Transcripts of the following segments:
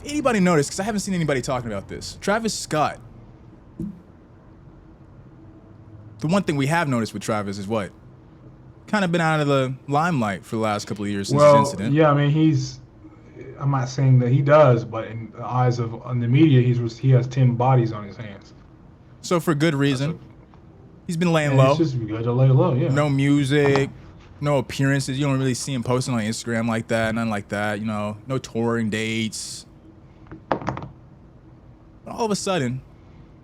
anybody noticed, because I haven't seen anybody talking about this, Travis Scott. The one thing we have noticed with Travis is what? Kind of been out of the limelight for the last couple of years since his incident. Yeah, I mean, I'm not saying that he does, but in the eyes of on the media, he has 10 bodies on his hands. So for good That's a, reason. He's been laying and it's low. just good to lay low, yeah. No music, no appearances. You don't really see him posting on Instagram like that, nothing like that. You know, no touring dates. But all of a sudden,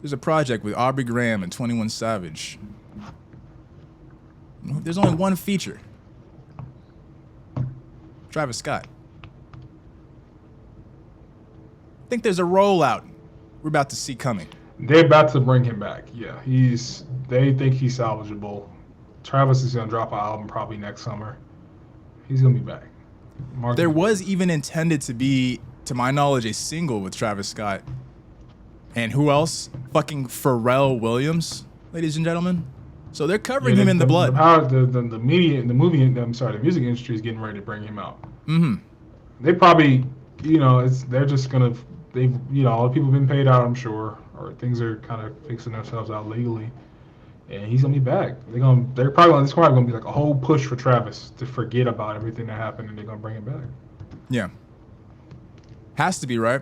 there's a project with Aubrey Graham and 21 Savage. There's only one feature. Travis Scott. I think there's a rollout we're about to see coming. They're about to bring him back. Yeah, they think he's salvageable. Travis is gonna drop an album probably next summer. He's gonna be back. There was even intended to be, to my knowledge, a single with Travis Scott. And who else? Fucking Pharrell Williams, ladies and gentlemen. So they're covering him in the blood. The music industry is getting ready to bring him out. Mm-hmm. They probably, they're just gonna, all the people have been paid out, I'm sure, or things are kind of fixing themselves out legally, and he's gonna be back. There's probably gonna be like a whole push for Travis to forget about everything that happened, and they're gonna bring him back. Yeah. Has to be, right?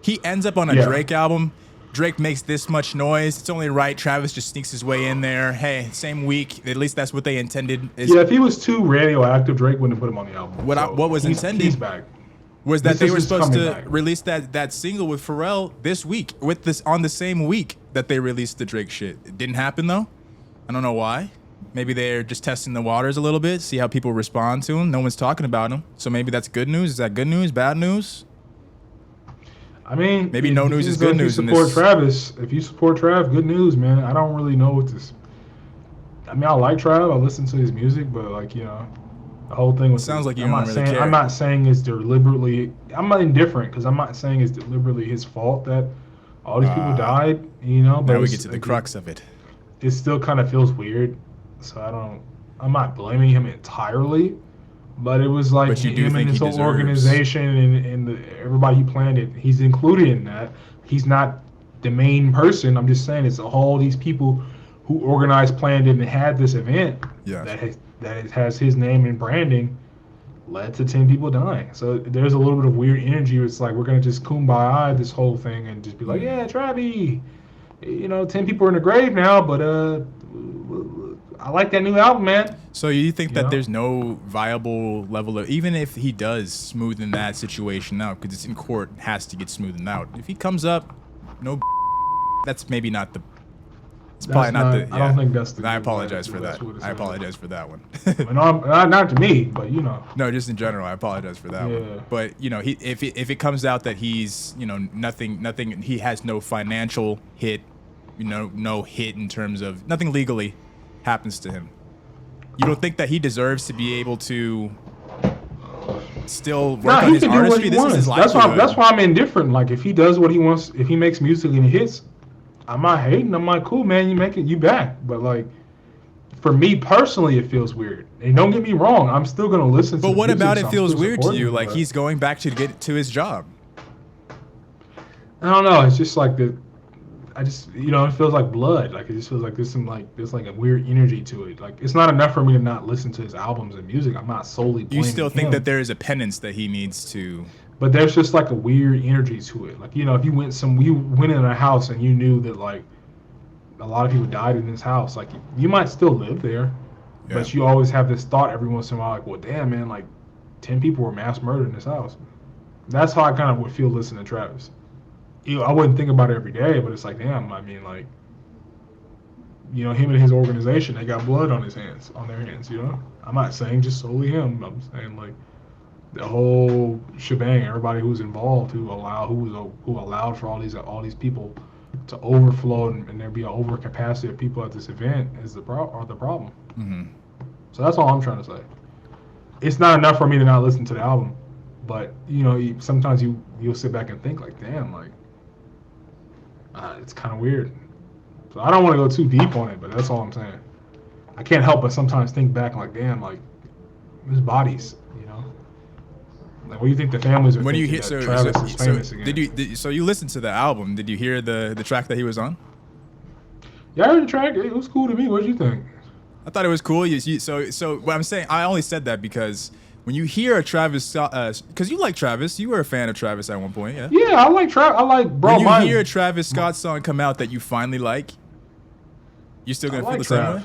He ends up on a Drake album. Drake makes this much noise. It's only right. Travis just sneaks his way in there. Hey, same week. At least that's what they intended. If he was too radioactive, Drake wouldn't have put him on the album. What was intended? He's back. Was that they were supposed to release that single with Pharrell this week, on the same week that they released the Drake shit. It didn't happen though. I don't know why. Maybe they're just testing the waters a little bit, see how people respond to him. No one's talking about him, so maybe that's good news. Is that good news? Bad news? I mean, maybe no news is good news. If you support Trav, good news, man. I don't really know what this. I mean, I like Trav. I listen to his music, but the whole thing was. Sounds like you don't really care. I'm not saying it's deliberately. I'm not indifferent because I'm not saying it's deliberately his fault that all these people died. But now we get to the crux of it. It still kind of feels weird, so I'm not blaming him entirely. But it was like him and his whole organization and everybody he planned it. He's included in that. He's not the main person. I'm just saying it's all these people who organized, planned it, and had this event that has his name and branding led to 10 people dying. So there's a little bit of weird energy. It's like we're going to just kumbaya this whole thing and just be like, yeah, Travi, 10 people are in the grave now, but I like that new album, man. So you think that there's no viable level of, even if he does smoothen that situation out, because it's in court, it has to get smoothened out. If he comes up, that's maybe not the. It's probably not the. Yeah. I don't think that's the. I apologize for that. I apologize for that one. Not to me, but No, just in general, I apologize for that one. But if it comes out that he's nothing, he has no financial hit, no hit in terms of nothing legally happens to him. You don't think that he deserves to be able to still work on his artistry? This is his livelihood. That's why I'm indifferent. Like if he does what he wants, if he makes music and it hits, I'm not hating. I'm like, cool, man, you back. But like, for me personally, it feels weird. And don't get me wrong, I'm still gonna listen. But what about it feels weird to you? Like he's going back to get to his job. I don't know. It's just like it feels like blood. Like it just feels like there's a weird energy to it. Like it's not enough for me to not listen to his albums and music. I'm not solely blaming him. You still think that there is a penance that he needs to. But there's just like a weird energy to it. Like if you went in a house and you knew that like a lot of people died in this house, like you might still live there, but you always have this thought every once in a while, like, well, damn, man, like 10 people were mass murdered in this house. That's how I kind of would feel listening to Travis. I wouldn't think about it every day, but it's like, damn, I mean, like, him and his organization, they got blood on their hands. I'm not saying just solely him. I'm saying like the whole shebang, everybody who's involved, who allowed for all these people to overflow and there be an overcapacity of people at this event is the problem. Mm-hmm. So that's all I'm trying to say. It's not enough for me to not listen to the album, but sometimes you'll sit back and think like, damn, like. It's kind of weird. So I don't want to go too deep on it, but that's all I'm saying. I can't help but sometimes think back like, damn, like, there's bodies, Like, what do you think the families are When you thinking hear that Travis is famous again? so you listened to the album? Did you hear the track that he was on? Yeah, I heard the track. It was cool to me. What did you think? I thought it was cool. So what I'm saying, I only said that because when you hear a Travis Scott, because you like Travis, you were a fan of Travis at one point, yeah. Yeah, I like Travis. I like bro. When you hear a Travis Scott song come out that you finally like, you still gonna feel the same way,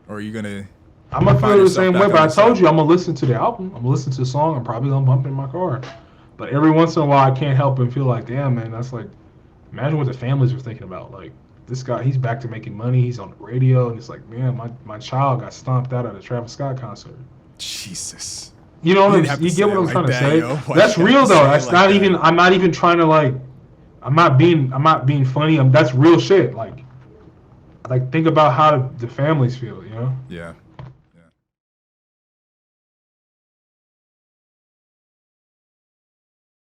or are you gonna? I'm gonna feel the same way. But I told you, I'm gonna listen to the album. I'm gonna listen to the song. I'm probably gonna bump it in my car. But every once in a while, I can't help but feel like, damn, man, that's like, imagine what the families are thinking about. Like, this guy, he's back to making money. He's on the radio, and it's like, man, my child got stomped out at a Travis Scott concert. Jesus. You know what you get what I'm trying to say? That's real though. That's not even. I'm not even trying to like. I'm not being funny. That's real shit. Like think about how the families feel. You know? Yeah.